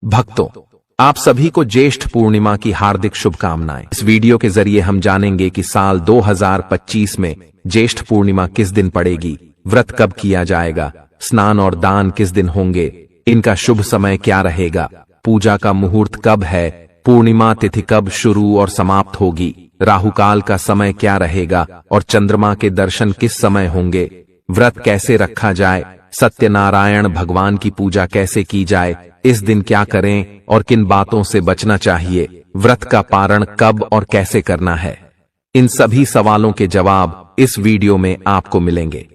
भक्तों, आप सभी को ज्येष्ठ पूर्णिमा की हार्दिक शुभकामनाएं। इस वीडियो के जरिए हम जानेंगे कि साल 2025 में ज्येष्ठ पूर्णिमा किस दिन पड़ेगी, व्रत कब किया जाएगा, स्नान और दान किस दिन होंगे, इनका शुभ समय क्या रहेगा, पूजा का मुहूर्त कब है, पूर्णिमा तिथि कब शुरू और समाप्त होगी, राहुकाल का समय क्या रहेगा और चंद्रमा के दर्शन किस समय होंगे, व्रत कैसे रखा जाए, सत्यनारायण भगवान की पूजा कैसे की जाए, इस दिन क्या करें और किन बातों से बचना चाहिए, व्रत का पारण कब और कैसे करना है। इन सभी सवालों के जवाब इस वीडियो में आपको मिलेंगे।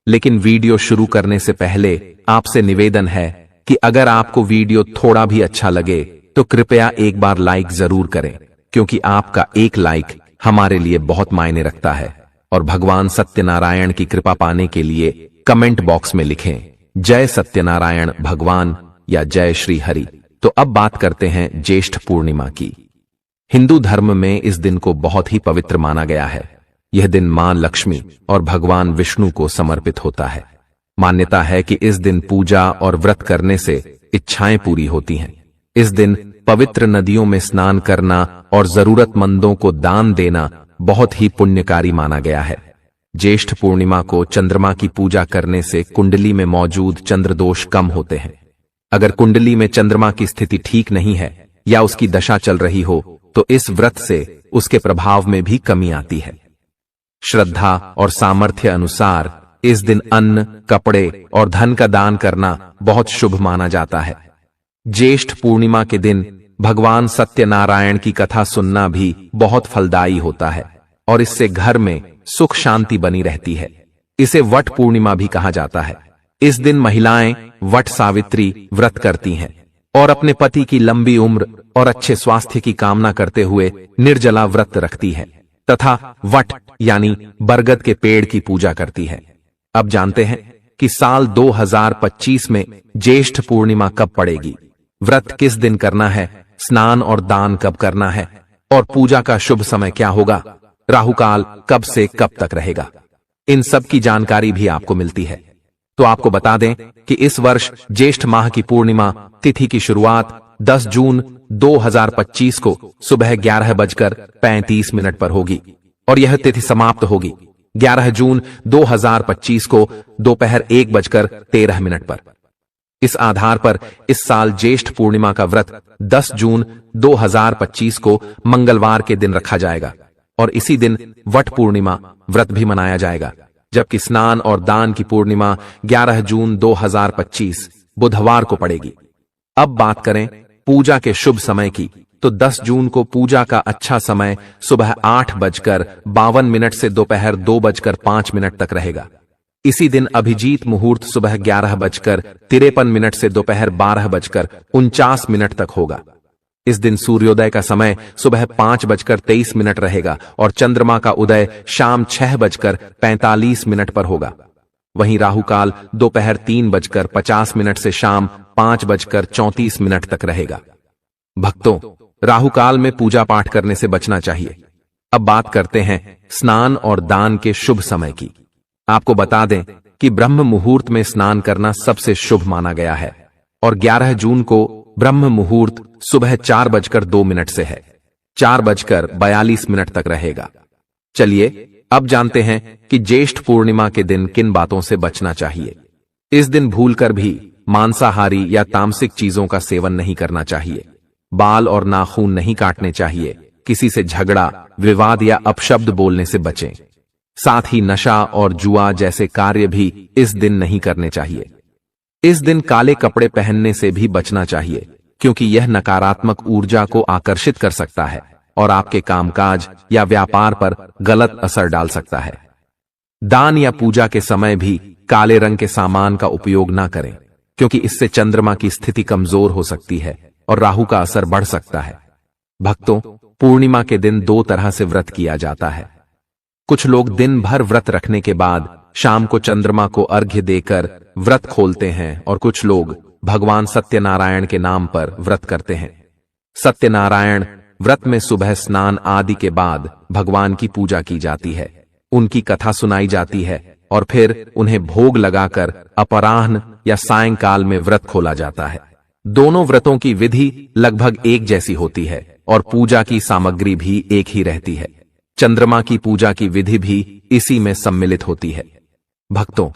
लेकिन वीडियो शुरू करने से पहले आपसे निवेदन है कि अगर आपको वीडियो थोड़ा भी अच्छा लगे तो कृपया एक बार लाइक जरूर करें, क्योंकि आपका एक लाइक हमारे लिए बहुत मायने रखता है। और भगवान सत्यनारायण की कृपा पाने के लिए कमेंट बॉक्स में लिखें जय सत्यनारायण भगवान या जय श्री हरि। तो अब बात करते हैं ज्येष्ठ पूर्णिमा की। हिंदू धर्म में इस दिन को बहुत ही पवित्र माना गया है। यह दिन मां लक्ष्मी और भगवान विष्णु को समर्पित होता है। मान्यता है कि इस दिन पूजा और व्रत करने से इच्छाएं पूरी होती हैं। इस दिन पवित्र नदियों में स्नान करना और जरूरतमंदों को दान देना बहुत ही पुण्यकारी माना गया है। ज्येष्ठ पूर्णिमा को चंद्रमा की पूजा करने से कुंडली में मौजूद चंद्रदोष कम होते हैं। अगर कुंडली में चंद्रमा की स्थिति ठीक नहीं है या उसकी दशा चल रही हो तो इस व्रत से उसके प्रभाव में भी कमी आती है। श्रद्धा और सामर्थ्य अनुसार इस दिन अन्न, कपड़े और धन का दान करना बहुत शुभ माना जाता है। ज्येष्ठ पूर्णिमा के दिन भगवान सत्यनारायण की कथा सुनना भी बहुत फलदायी होता है और इससे घर में सुख शांति बनी रहती है। इसे वट पूर्णिमा भी कहा जाता है। इस दिन महिलाएं वट सावित्री व्रत करती हैं और अपने पति की लंबी उम्र और अच्छे स्वास्थ्य की कामना करते हुए निर्जला व्रत रखती है तथा वट यानी बरगद के पेड़ की पूजा करती है। अब जानते हैं कि साल 2025 में ज्येष्ठ पूर्णिमा कब पड़ेगी, व्रत किस दिन करना है, स्नान और दान कब करना है और पूजा का शुभ समय क्या होगा, राहुकाल कब से कब तक रहेगा। इन सब की जानकारी भी आपको मिलती है। तो आपको बता दें कि इस वर्ष ज्येष्ठ माह की पूर्णिमा तिथि की शुरुआत 10 जून 2025 को सुबह 11:35 पर होगी और यह तिथि समाप्त होगी 11 जून 2025 को दोपहर 1:13 पर। इस आधार पर इस साल ज्येष्ठ पूर्णिमा का व्रत 10 जून 2025 को मंगलवार के दिन रखा जाएगा और इसी दिन वट पूर्णिमा व्रत भी मनाया जाएगा, जबकि स्नान और दान की पूर्णिमा 11 जून 2025 बुधवार को पड़ेगी। अब बात करें पूजा के शुभ समय की, तो 10 जून को पूजा का अच्छा समय सुबह 8:52 से दोपहर 2:05 तक रहेगा। इसी दिन अभिजीत मुहूर्त सुबह 11:53 से दोपहर 12:49 तक होगा। इस दिन सूर्योदय का समय सुबह 5:23 रहेगा और चंद्रमा का उदय शाम 6:45 पर होगा। वहीं राहुकाल दोपहर 3:50 से शाम 5:34 तक रहेगा। भक्तों, राहुकाल में पूजा पाठ करने से बचना चाहिए। अब बात करते हैं स्नान और दान के शुभ समय की। आपको बता दें कि ब्रह्म मुहूर्त में स्नान करना सबसे शुभ माना गया है और 11 जून को ब्रह्म मुहूर्त सुबह 4:02 से है, 4:42 तक रहेगा। चलिए अब जानते हैं कि ज्येष्ठ पूर्णिमा के दिन किन बातों से बचना चाहिए। इस दिन भूलकर भी मांसाहारी या तामसिक चीजों का सेवन नहीं करना चाहिए। बाल और नाखून नहीं काटने चाहिए। किसी से झगड़ा, विवाद या अपशब्द बोलने से बचें। साथ ही नशा और जुआ जैसे कार्य भी इस दिन नहीं करने चाहिए। इस दिन काले कपड़े पहनने से भी बचना चाहिए, क्योंकि यह नकारात्मक ऊर्जा को आकर्षित कर सकता है और आपके कामकाज या व्यापार पर गलत असर डाल सकता है। दान या पूजा के समय भी काले रंग के सामान का उपयोग ना करें, क्योंकि इससे चंद्रमा की स्थिति कमजोर हो सकती है और राहु का असर बढ़ सकता है। भक्तों, पूर्णिमा के दिन 2 तरह से व्रत किया जाता है। कुछ लोग दिन भर व्रत रखने के बाद शाम को चंद्रमा को अर्घ्य देकर व्रत खोलते हैं और कुछ लोग भगवान सत्यनारायण के नाम पर व्रत करते हैं। सत्यनारायण व्रत में सुबह स्नान आदि के बाद भगवान की पूजा की जाती है, उनकी कथा सुनाई जाती है और फिर उन्हें भोग लगाकर अपराह्न या सायंकाल में व्रत खोला जाता है। दोनों व्रतों की विधि लगभग एक जैसी होती है और पूजा की सामग्री भी एक ही रहती है। चंद्रमा की पूजा की विधि भी इसी में सम्मिलित होती है। भक्तों,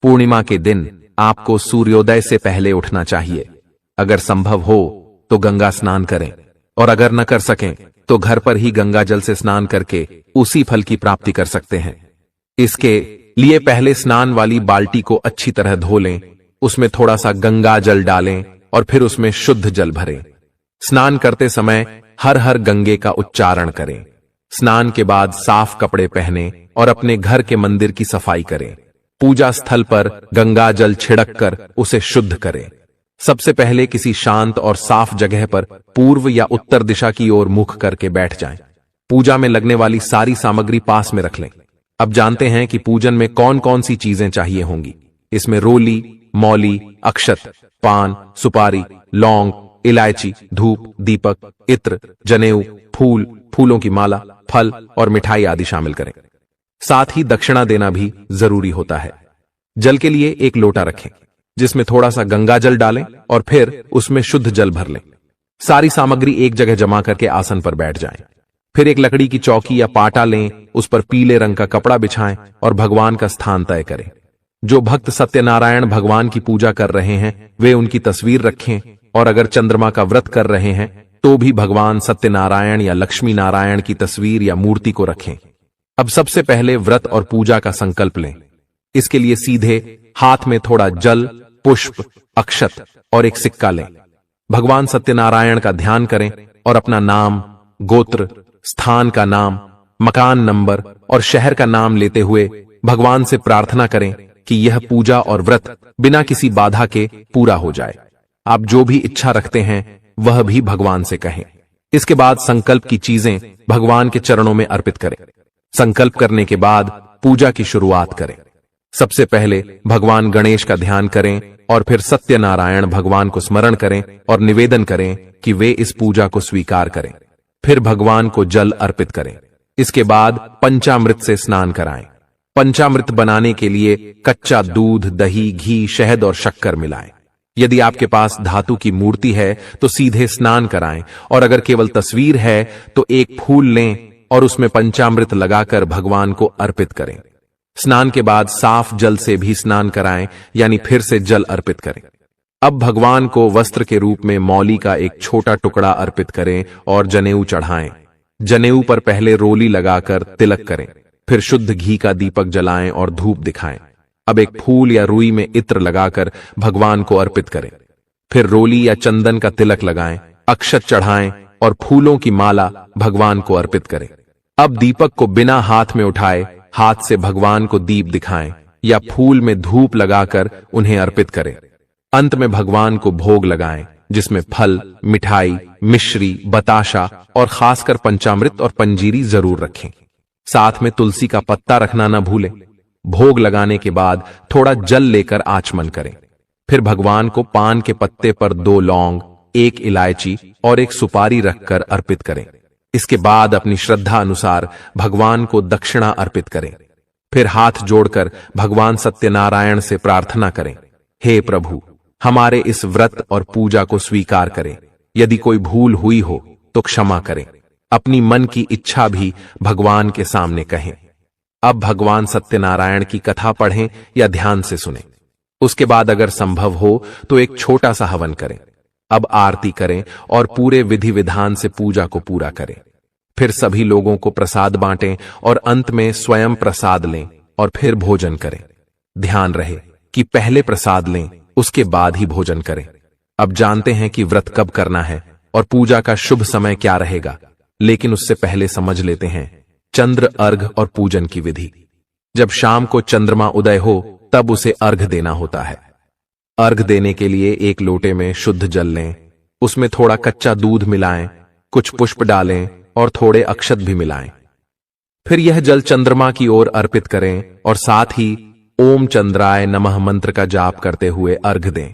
पूर्णिमा के दिन आपको सूर्योदय से पहले उठना चाहिए। अगर संभव हो तो गंगा स्नान करें और अगर न कर सकें तो घर पर ही गंगा जल से स्नान करके उसी फल की प्राप्ति कर सकते हैं। इसके लिए पहले स्नान वाली बाल्टी को अच्छी तरह धो लें, उसमें थोड़ा सा गंगा जल डालें और फिर उसमें शुद्ध जल भरें। स्नान करते समय हर हर गंगे का उच्चारण करें। स्नान के बाद साफ कपड़े पहने और अपने घर के मंदिर की सफाई करें। पूजा स्थल पर गंगा जल छिड़क कर उसे शुद्ध करें। सबसे पहले किसी शांत और साफ जगह पर पूर्व या उत्तर दिशा की ओर मुख करके बैठ जाएं। पूजा में लगने वाली सारी सामग्री पास में रख लें। अब जानते हैं कि पूजन में कौन कौन सी चीजें चाहिए होंगी। इसमें रोली, मौली, अक्षत, पान, सुपारी, लौंग, इलायची, धूप, दीपक, इत्र, जनेऊ, फूल, फूलों की माला, फल और मिठाई आदि शामिल करें। साथ ही दक्षिणा देना भी जरूरी होता है। जल के लिए एक लोटा रखें जिसमें थोड़ा सा गंगा जल डालें और फिर उसमें शुद्ध जल भर लें। सारी सामग्री एक जगह जमा करके आसन पर बैठ जाएं। फिर एक लकड़ी की चौकी या पाटा लें, उस पर पीले रंग का कपड़ा बिछाएं और भगवान का स्थान तय करें। जो भक्त सत्यनारायण भगवान की पूजा कर रहे हैं वे उनकी तस्वीर रखें और अगर चंद्रमा का व्रत कर रहे हैं तो भी भगवान सत्यनारायण या लक्ष्मी नारायण की तस्वीर या मूर्ति को रखें। अब सबसे पहले व्रत और पूजा का संकल्प लें। इसके लिए सीधे हाथ में थोड़ा जल, पुष्प, अक्षत और एक सिक्का लें। भगवान सत्यनारायण का ध्यान करें और अपना नाम, गोत्र, स्थान का नाम, मकान नंबर और शहर का नाम लेते हुए भगवान से प्रार्थना करें कि यह पूजा और व्रत बिना किसी बाधा के पूरा हो जाए। आप जो भी इच्छा रखते हैं वह भी भगवान से कहें। इसके बाद संकल्प की चीजें भगवान के चरणों में अर्पित करें। संकल्प करने के बाद पूजा की शुरुआत करें। सबसे पहले भगवान गणेश का ध्यान करें और फिर सत्यनारायण भगवान को स्मरण करें और निवेदन करें कि वे इस पूजा को स्वीकार करें। फिर भगवान को जल अर्पित करें। इसके बाद पंचामृत से स्नान कराएं। पंचामृत बनाने के लिए कच्चा दूध, दही, घी, शहद और शक्कर मिलाएं। यदि आपके पास धातु की मूर्ति है तो सीधे स्नान कराएं और अगर केवल तस्वीर है तो एक फूल लें और उसमें पंचामृत लगाकर भगवान को अर्पित करें। स्नान के बाद साफ जल से भी स्नान कराएं, यानी फिर से जल अर्पित करें। अब भगवान को वस्त्र के रूप में मौली का एक छोटा टुकड़ा अर्पित करें और जनेऊ चढ़ाएं। जनेऊ पर पहले रोली लगाकर तिलक करें, फिर शुद्ध घी का दीपक जलाएं और धूप दिखाएं। अब एक फूल या रुई में इत्र लगाकर भगवान को अर्पित करें। फिर रोली या चंदन का तिलक लगाएं, अक्षत चढ़ाएं और फूलों की माला भगवान को अर्पित करें। अब दीपक को बिना हाथ में उठाए हाथ से भगवान को दीप दिखाएं या फूल में धूप लगाकर उन्हें अर्पित करें। अंत में भगवान को भोग लगाएं जिसमें फल, मिठाई, मिश्री, बताशा और खासकर पंचामृत और पंजीरी जरूर रखें। साथ में तुलसी का पत्ता रखना न भूलें। भोग लगाने के बाद थोड़ा जल लेकर आचमन करें। फिर भगवान को पान के पत्ते पर 2 लौंग, 1 इलायची और 1 सुपारी रखकर अर्पित करें। इसके बाद अपनी श्रद्धा अनुसार भगवान को दक्षिणा अर्पित करें। फिर हाथ जोड़कर भगवान सत्यनारायण से प्रार्थना करें, हे प्रभु, हमारे इस व्रत और पूजा को स्वीकार करें। यदि कोई भूल हुई हो तो क्षमा करें। अपनी मन की इच्छा भी भगवान के सामने कहें। अब भगवान सत्यनारायण की कथा पढ़ें या ध्यान से सुनें। उसके बाद अगर संभव हो तो एक छोटा सा हवन करें। अब आरती करें और पूरे विधि विधान से पूजा को पूरा करें। फिर सभी लोगों को प्रसाद बांटें और अंत में स्वयं प्रसाद लें और फिर भोजन करें। ध्यान रहे कि पहले प्रसाद लें, उसके बाद ही भोजन करें। अब जानते हैं कि व्रत कब करना है और पूजा का शुभ समय क्या रहेगा, लेकिन उससे पहले समझ लेते हैं चंद्र अर्घ और पूजन की विधि। जब शाम को चंद्रमा उदय हो तब उसे अर्घ देना होता है। अर्घ देने के लिए एक लोटे में शुद्ध जल लें, उसमें थोड़ा कच्चा दूध मिलाएं, कुछ पुष्प डालें और थोड़े अक्षत भी मिलाएं। फिर यह जल चंद्रमा की ओर अर्पित करें और साथ ही ओम चंद्राय नमः मंत्र का जाप करते हुए अर्घ दें।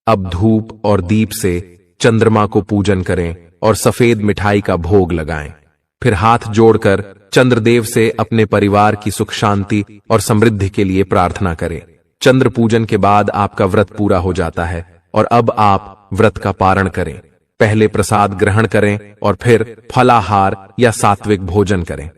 अब धूप और दीप से चंद्रमा को पूजन करें और सफेद मिठाई का भोग लगाएं। फिर हाथ जोड़कर चंद्रदेव से अपने परिवार की सुख शांति और समृद्धि के लिए प्रार्थना करें। चंद्र पूजन के बाद आपका व्रत पूरा हो जाता है और अब आप व्रत का पारण करें। पहले प्रसाद ग्रहण करें और फिर फलाहार या सात्विक भोजन करें।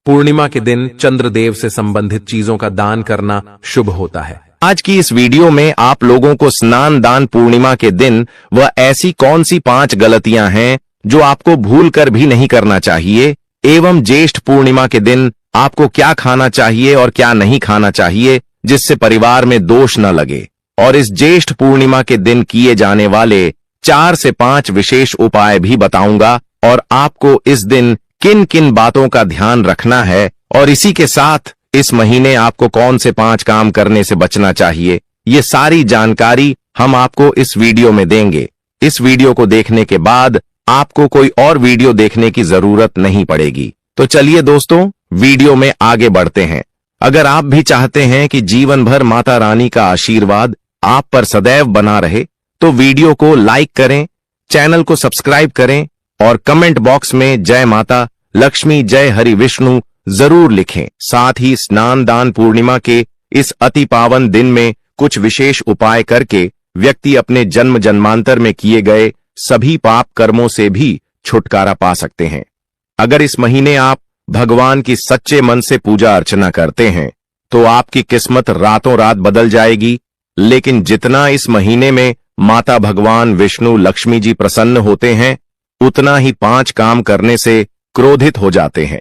पूर्णिमा के दिन चंद्रदेव से संबंधित चीजों का दान करना शुभ होता है। आज की इस वीडियो में आप लोगों को स्नान दान पूर्णिमा के दिन वह ऐसी कौन सी 5 गलतियां हैं जो आपको भूल कर भी नहीं करना चाहिए, एवं ज्येष्ठ पूर्णिमा के दिन आपको क्या खाना चाहिए और क्या नहीं खाना चाहिए जिससे परिवार में दोष न लगे। और इस ज्येष्ठ पूर्णिमा के दिन किए जाने वाले 4 से 5 विशेष उपाय भी बताऊंगा और आपको इस दिन किन किन बातों का ध्यान रखना है और इसी के साथ इस महीने आपको कौन से 5 काम करने से बचना चाहिए, ये सारी जानकारी हम आपको इस वीडियो में देंगे। इस वीडियो को देखने के बाद आपको कोई और वीडियो देखने की जरूरत नहीं पड़ेगी। तो चलिए दोस्तों, वीडियो में आगे बढ़ते हैं। अगर आप भी चाहते हैं कि जीवन भर माता रानी का आशीर्वाद आप पर सदैव बना रहे, तो वीडियो को लाइक करें, चैनल को सब्सक्राइब करें और कमेंट बॉक्स में जय माता लक्ष्मी, जय हरि विष्णु जरूर लिखें। साथ ही स्नान दान पूर्णिमा के इस अति पावन दिन में कुछ विशेष उपाय करके व्यक्ति अपने जन्म जन्मांतर में किए गए सभी पाप कर्मों से भी छुटकारा पा सकते हैं। अगर इस महीने आप भगवान की सच्चे मन से पूजा अर्चना करते हैं तो आपकी किस्मत रातों रात बदल जाएगी। लेकिन जितना इस महीने में माता भगवान विष्णु लक्ष्मी जी प्रसन्न होते हैं, उतना ही 5 काम करने से क्रोधित हो जाते हैं।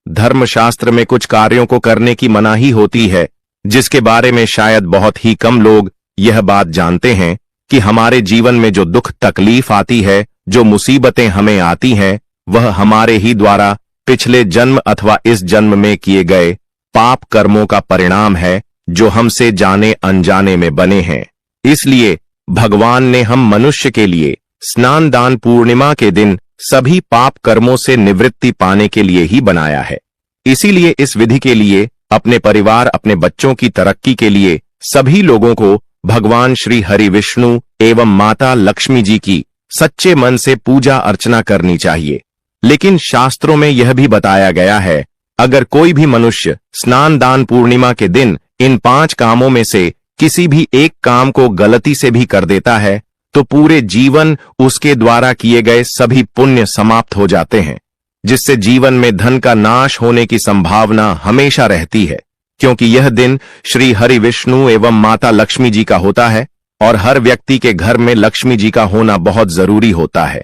धर्मशास्त्र में कुछ कार्यों को करने की मनाही होती है, जिसके बारे में शायद बहुत ही कम लोग यह बात जानते हैं कि हमारे जीवन में जो दुख तकलीफ आती है, जो मुसीबतें हमें आती हैं, वह हमारे ही द्वारा पिछले जन्म अथवा इस जन्म में किए गए पाप कर्मों का परिणाम है, जो हमसे जाने अनजाने में बने हैं। इसलिए भगवान ने हम मनुष्य के लिए स्नान दान पूर्णिमा के दिन सभी पाप कर्मों से निवृत्ति पाने के लिए ही बनाया है। इसीलिए इस विधि के लिए अपने परिवार, अपने बच्चों की तरक्की के लिए सभी लोगों को भगवान श्री हरि विष्णु एवं माता लक्ष्मी जी की सच्चे मन से पूजा अर्चना करनी चाहिए। लेकिन शास्त्रों में यह भी बताया गया है, अगर कोई भी मनुष्य स्नान दान पूर्णिमा के दिन इन 5 कामों में से किसी भी एक काम को गलती से भी कर देता है, तो पूरे जीवन उसके द्वारा किए गए सभी पुण्य समाप्त हो जाते हैं, जिससे जीवन में धन का नाश होने की संभावना हमेशा रहती है। क्योंकि यह दिन श्री हरि विष्णु एवं माता लक्ष्मी जी का होता है और हर व्यक्ति के घर में लक्ष्मी जी का होना बहुत जरूरी होता है।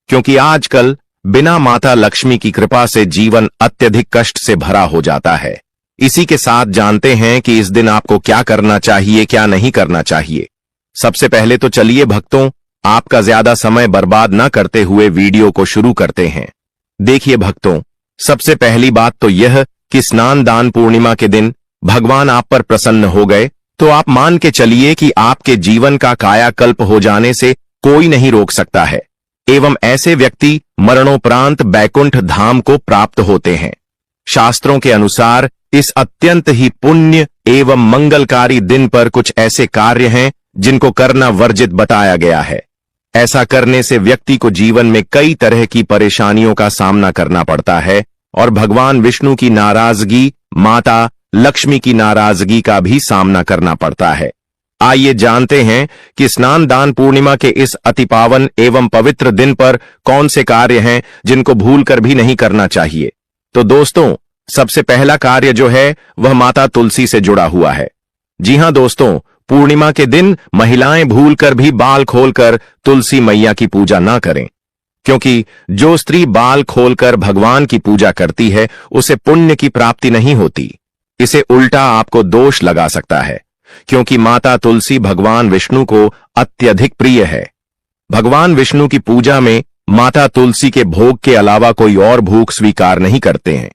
क्योंकि आजकल बिना माता लक्ष्मी की कृपा से जीवन अत्यधिक कष्ट से भरा हो जाता है। इसी के साथ जानते हैं कि इस दिन आपको क्या करना चाहिए, क्या नहीं करना चाहिए। सबसे पहले तो चलिए भक्तों, आपका ज्यादा समय बर्बाद न करते हुए वीडियो को शुरू करते हैं। देखिए भक्तों, सबसे पहली बात तो यह कि स्नान दान पूर्णिमा के दिन भगवान आप पर प्रसन्न हो गए तो आप मान के चलिए कि आपके जीवन का कायाकल्प हो जाने से कोई नहीं रोक सकता है, एवं ऐसे व्यक्ति मरणोपरांत बैकुंठ धाम को प्राप्त होते हैं। शास्त्रों के अनुसार इस अत्यंत ही पुण्य एवं मंगलकारी दिन पर कुछ ऐसे कार्य हैं जिनको करना वर्जित बताया गया है। ऐसा करने से व्यक्ति को जीवन में कई तरह की परेशानियों का सामना करना पड़ता है और भगवान विष्णु की नाराजगी, माता लक्ष्मी की नाराजगी का भी सामना करना पड़ता है। आइए जानते हैं कि स्नान दान पूर्णिमा के इस अति पावन एवं पवित्र दिन पर कौन से कार्य हैं जिनको भूल कर भी नहीं करना चाहिए। तो दोस्तों, सबसे पहला कार्य जो है वह माता तुलसी से जुड़ा हुआ है। जी हां दोस्तों, पूर्णिमा के दिन महिलाएं भूलकर भी बाल खोलकर तुलसी मैया की पूजा ना करें, क्योंकि जो स्त्री बाल खोलकर भगवान की पूजा करती है उसे पुण्य की प्राप्ति नहीं होती। इसे उल्टा आपको दोष लगा सकता है, क्योंकि माता तुलसी भगवान विष्णु को अत्यधिक प्रिय है। भगवान विष्णु की पूजा में माता तुलसी के भोग के अलावा कोई और भोग स्वीकार नहीं करते हैं।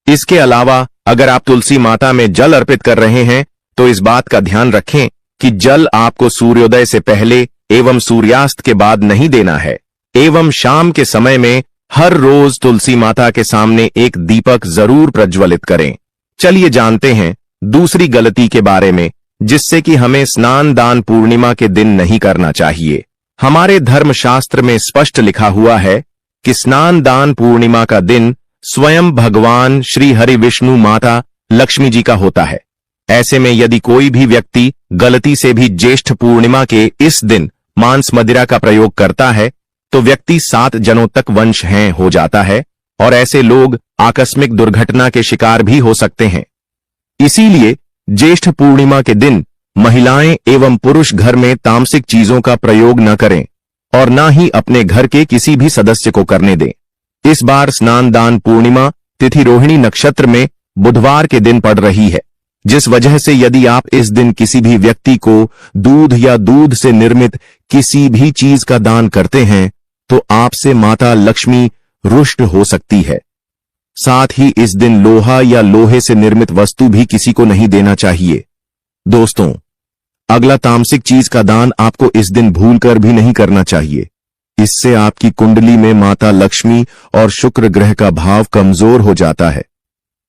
इसके अलावा अगर आप तुलसी माता में जल अर्पित कर रहे हैं तो इस बात का ध्यान रखें कि जल आपको सूर्योदय से पहले एवं सूर्यास्त के बाद नहीं देना है, एवं शाम के समय में हर रोज तुलसी माता के सामने एक दीपक जरूर प्रज्वलित करें। चलिए जानते हैं दूसरी गलती के बारे में, जिससे कि हमें स्नान दान पूर्णिमा के दिन नहीं करना चाहिए। हमारे धर्मशास्त्र में स्पष्ट लिखा हुआ है कि स्नान दान पूर्णिमा का दिन स्वयं भगवान श्री हरि विष्णु माता लक्ष्मी जी का होता है। ऐसे में यदि कोई भी व्यक्ति गलती से भी ज्येष्ठ पूर्णिमा के इस दिन मांस मदिरा का प्रयोग करता है तो व्यक्ति 7 जनों तक वंशहीन हो जाता है और ऐसे लोग आकस्मिक दुर्घटना के शिकार भी हो सकते हैं। इसीलिए ज्येष्ठ पूर्णिमा के दिन महिलाएं एवं पुरुष घर में तामसिक चीजों का प्रयोग न करें और न ही अपने घर के किसी भी सदस्य को करने दें। इस बार स्नान दान पूर्णिमा तिथि रोहिणी नक्षत्र में बुधवार के दिन पड़ रही है, जिस वजह से यदि आप इस दिन किसी भी व्यक्ति को दूध या दूध से निर्मित किसी भी चीज का दान करते हैं तो आपसे माता लक्ष्मी रुष्ट हो सकती है। साथ ही इस दिन लोहा या लोहे से निर्मित वस्तु भी किसी को नहीं देना चाहिए। दोस्तों, अगला तामसिक चीज का दान आपको इस दिन भूलकर भी नहीं करना चाहिए। इससे आपकी कुंडली में माता लक्ष्मी और शुक्र ग्रह का भाव कमजोर हो जाता है।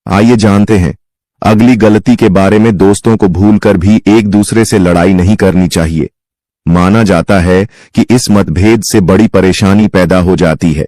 आइए जानते हैं अगली गलती के बारे में। दोस्तों को भूलकर भी एक दूसरे से लड़ाई नहीं करनी चाहिए। माना जाता है कि इस मतभेद से बड़ी परेशानी पैदा हो जाती है।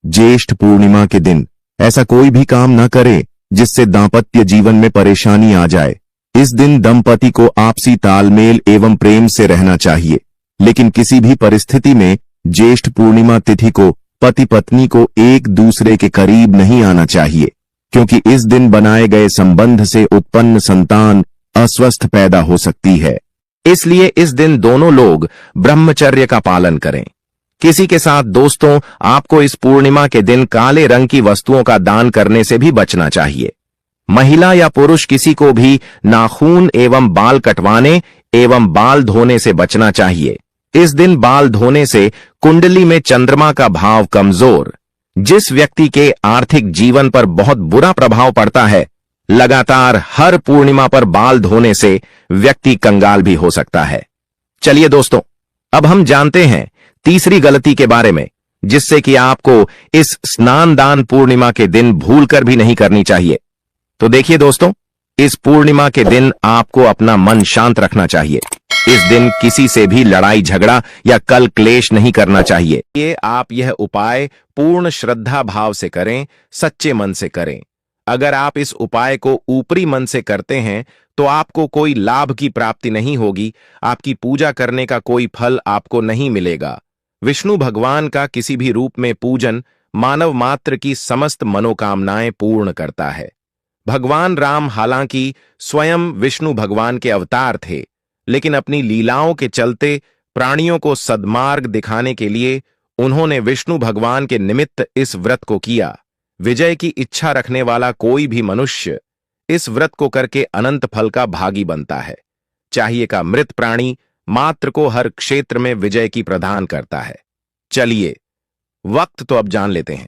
ज्येष्ठ पूर्णिमा के दिन ऐसा कोई भी काम न करें जिससे दांपत्य जीवन में परेशानी आ जाए। इस दिन दंपति को आपसी तालमेल एवं प्रेम से रहना चाहिए, लेकिन किसी भी परिस्थिति में ज्येष्ठ पूर्णिमा तिथि को पति पत्नी को एक दूसरे के करीब नहीं आना चाहिए, क्योंकि इस दिन बनाए गए संबंध से उत्पन्न संतान अस्वस्थ पैदा हो सकती है। इसलिए इस दिन दोनों लोग ब्रह्मचर्य का पालन करें। किसी के साथ दोस्तों, आपको इस पूर्णिमा के दिन काले रंग की वस्तुओं का दान करने से भी बचना चाहिए। महिला या पुरुष किसी को भी नाखून एवं बाल कटवाने एवं बाल धोने से बचना चाहिए। इस दिन बाल धोने से कुंडली में चंद्रमा का भाव कमजोर, जिस व्यक्ति के आर्थिक जीवन पर बहुत बुरा प्रभाव पड़ता है, लगातार हर पूर्णिमा पर बाल धोने से व्यक्ति कंगाल भी हो सकता है। चलिए दोस्तों, अब हम जानते हैं तीसरी गलती के बारे में, जिससे कि आपको इस स्नान दान पूर्णिमा के दिन भूलकर भी नहीं करनी चाहिए। तो देखिए दोस्तों, इस पूर्णिमा के दिन आपको अपना मन शांत रखना चाहिए। इस दिन किसी से भी लड़ाई झगड़ा या कल क्लेश नहीं करना चाहिए। ये आप यह उपाय पूर्ण श्रद्धा भाव से करें, सच्चे मन से करें। अगर आप इस उपाय को ऊपरी मन से करते हैं तो आपको कोई लाभ की प्राप्ति नहीं होगी, आपकी पूजा करने का कोई फल आपको नहीं मिलेगा। विष्णु भगवान का किसी भी रूप में पूजन मानव मात्र की समस्त मनोकामनाएं पूर्ण करता है। भगवान राम हालांकि स्वयं विष्णु भगवान के अवतार थे, लेकिन अपनी लीलाओं के चलते प्राणियों को सद्मार्ग दिखाने के लिए उन्होंने विष्णु भगवान के निमित्त इस व्रत को किया। विजय की इच्छा रखने वाला कोई भी मनुष्य इस व्रत को करके अनंत फल का भागी बनता है। चाहिए का मृत प्राणी मात्र को हर क्षेत्र में विजय की प्रदान करता है। चलिए, वक्त तो अब जान लेते हैं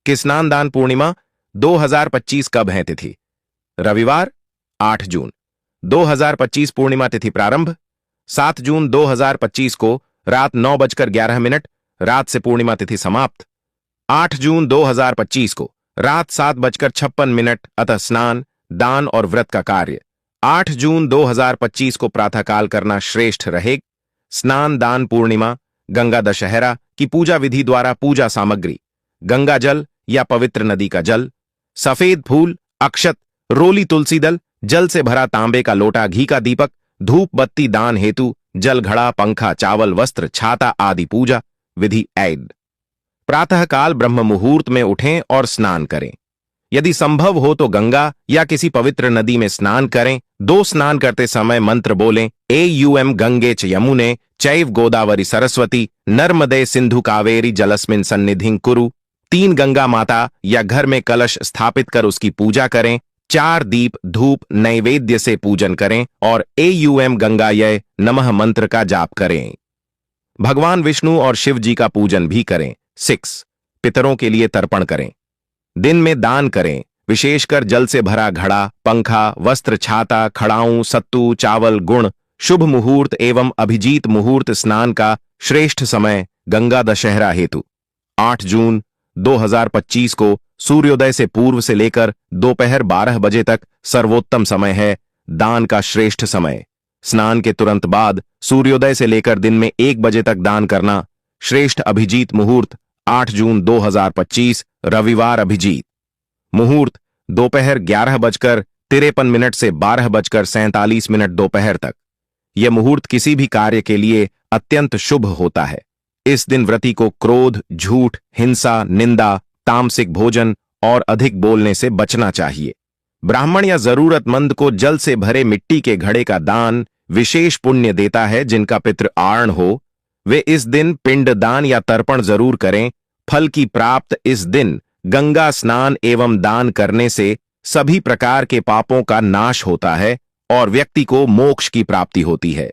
कि स्नान दान पूर्णिमा 2025 कब है। तिथि रविवार 8 जून 2025। पूर्णिमा तिथि प्रारंभ 7 जून 2025 को रात 9:11 रात से पूर्णिमा तिथि समाप्त। 8 जून 2025 को रात 7:56 अतः स्नान दान और व्रत का कार्य। 8 जून 2025 को प्रातःकाल करना श्रेष्ठ रहेगा। स्नान दान पूर्णिमा गंगा दशहरा की पूजा विधि द्वारा पूजा सामग्री: गंगा जल या पवित्र नदी का जल, सफेद फूल, अक्षत, रोली तुलसी दल, जल से भरा तांबे का लोटा, घी का दीपक, धूप बत्ती दान हेतु, जल घड़ा, पंखा, चावल, वस्त्र, छाता आदि पूजा विधि ऐड। प्रातःकाल ब्रह्म मुहूर्त में उठें और स्नान करें। यदि संभव हो तो गंगा या किसी पवित्र नदी में स्नान करें। 2 स्नान करते समय मंत्र बोलें: एयूएम गंगे च यमुने चैव गोदावरी सरस्वती नर्मदे सिंधु कावेरी जलस्मिन सन्निधिं कुरु। 3 गंगा माता या घर में कलश स्थापित कर उसकी पूजा करें। 4 दीप धूप नैवेद्य से पूजन करें और एयूएम गंगायै नमः मंत्र का जाप करें। भगवान विष्णु और शिव जी का पूजन भी करें। 6 पितरों के लिए तर्पण करें। दिन में दान करें, विशेषकर जल से भरा घड़ा, पंखा, वस्त्र, छाता, खड़ाऊं, सत्तू, चावल, गुण। शुभ मुहूर्त एवं अभिजीत मुहूर्त स्नान का श्रेष्ठ समय गंगा दशहरा हेतु 8 जून 2025 को सूर्योदय से पूर्व से लेकर दोपहर 12 बजे तक सर्वोत्तम समय है। दान का श्रेष्ठ समय स्नान के तुरंत बाद सूर्योदय से लेकर दिन में 1 बजे तक दान करना। श्रेष्ठ अभिजीत मुहूर्त 8 जून 2025 रविवार। अभिजीत मुहूर्त दोपहर 11:53 से 12:47 दोपहर तक। यह मुहूर्त किसी भी कार्य के लिए अत्यंत शुभ होता है। इस दिन व्रती को क्रोध, झूठ, हिंसा, निंदा, तामसिक भोजन और अधिक बोलने से बचना चाहिए। ब्राह्मण या जरूरतमंद को जल से भरे मिट्टी के घड़े का दान विशेष पुण्य देता है। जिनका पितृ आर्ण हो वे इस दिन पिंड दान या तर्पण जरूर करें। फल की प्राप्त इस दिन गंगा स्नान एवं दान करने से सभी प्रकार के पापों का नाश होता है और व्यक्ति को मोक्ष की प्राप्ति होती है।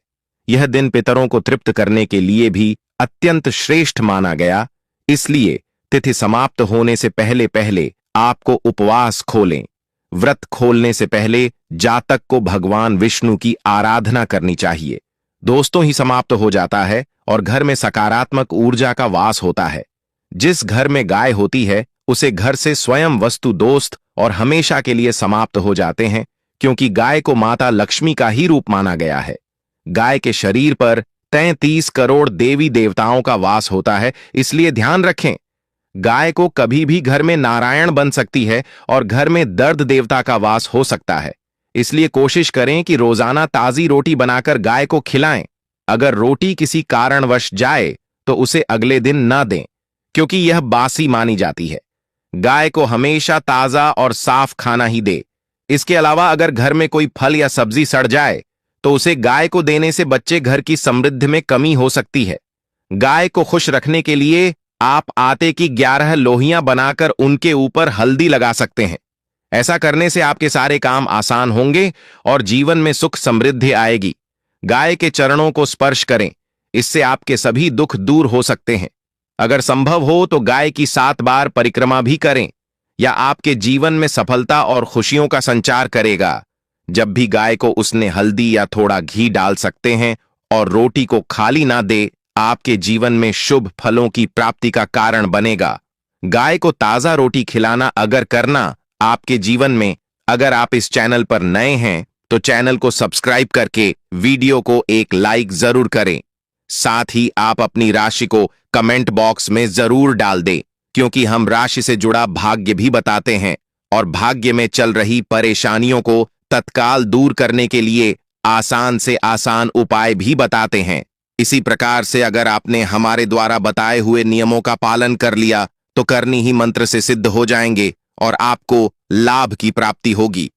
यह दिन पितरों को तृप्त करने के लिए भी अत्यंत श्रेष्ठ माना गया। इसलिए तिथि समाप्त होने से पहले पहले आपको उपवास खोलें। व्रत खोलने से पहले जातक को भगवान विष्णु की आराधना करनी चाहिए। दोस्तों ही समाप्त हो जाता है और घर में सकारात्मक ऊर्जा का वास होता है। जिस घर में गाय होती है उसे घर से स्वयं वस्तु दोस्त और हमेशा के लिए समाप्त हो जाते हैं, क्योंकि गाय को माता लक्ष्मी का ही रूप माना गया है। गाय के शरीर पर 33 करोड़ देवी देवताओं का वास होता है, इसलिए ध्यान रखें। गाय को कभी भी घर में नारायण बन सकती है और घर में दर्द देवता का वास हो सकता है। इसलिए कोशिश करें कि रोजाना ताजी रोटी बनाकर गाय को खिलाएं। अगर रोटी किसी कारणवश जाए तो उसे अगले दिन न दें, क्योंकि यह बासी मानी जाती है। गाय को हमेशा ताजा और साफ खाना ही दे। इसके अलावा अगर घर में कोई फल या सब्जी सड़ जाए तो उसे गाय को देने से बच्चे घर की समृद्धि में कमी हो सकती है। गाय को खुश रखने के लिए आप आटे की 11 लोहियां बनाकर उनके ऊपर हल्दी लगा सकते हैं। ऐसा करने से आपके सारे काम आसान होंगे और जीवन में सुख समृद्धि आएगी। गाय के चरणों को स्पर्श करें, इससे आपके सभी दुख दूर हो सकते हैं। अगर संभव हो तो गाय की 7 बार परिक्रमा भी करें, या आपके जीवन में सफलता और खुशियों का संचार करेगा। जब भी गाय को उसने हल्दी या थोड़ा घी डाल सकते हैं और रोटी को खाली ना दे, आपके जीवन में शुभ फलों की प्राप्ति का कारण बनेगा। गाय को ताजा रोटी खिलाना अगर करना आपके जीवन में, अगर आप इस चैनल पर नए हैं तो चैनल को सब्सक्राइब करके वीडियो को एक लाइक जरूर करें। साथ ही आप अपनी राशि को कमेंट बॉक्स में जरूर डाल दें, क्योंकि हम राशि से जुड़ा भाग्य भी बताते हैं और भाग्य में चल रही परेशानियों को तत्काल दूर करने के लिए आसान से आसान उपाय भी बताते हैं। इसी प्रकार से अगर आपने हमारे द्वारा बताए हुए नियमों का पालन कर लिया तो करनी ही मंत्र से सिद्ध हो जाएंगे और आपको लाभ की प्राप्ति होगी।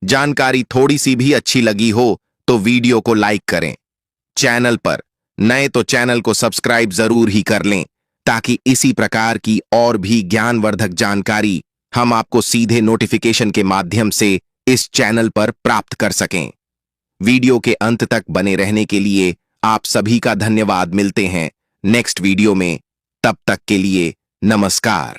जानकारी थोड़ी सी भी अच्छी लगी हो तो वीडियो को लाइक करें। चैनल पर नए तो चैनल को सब्सक्राइब जरूर ही कर लें, ताकि इसी प्रकार की और भी ज्ञानवर्धक जानकारी हम आपको सीधे नोटिफिकेशन के माध्यम से इस चैनल पर प्राप्त कर सकें। वीडियो के अंत तक बने रहने के लिए आप सभी का धन्यवाद। मिलते हैं नेक्स्ट वीडियो में, तब तक के लिए नमस्कार।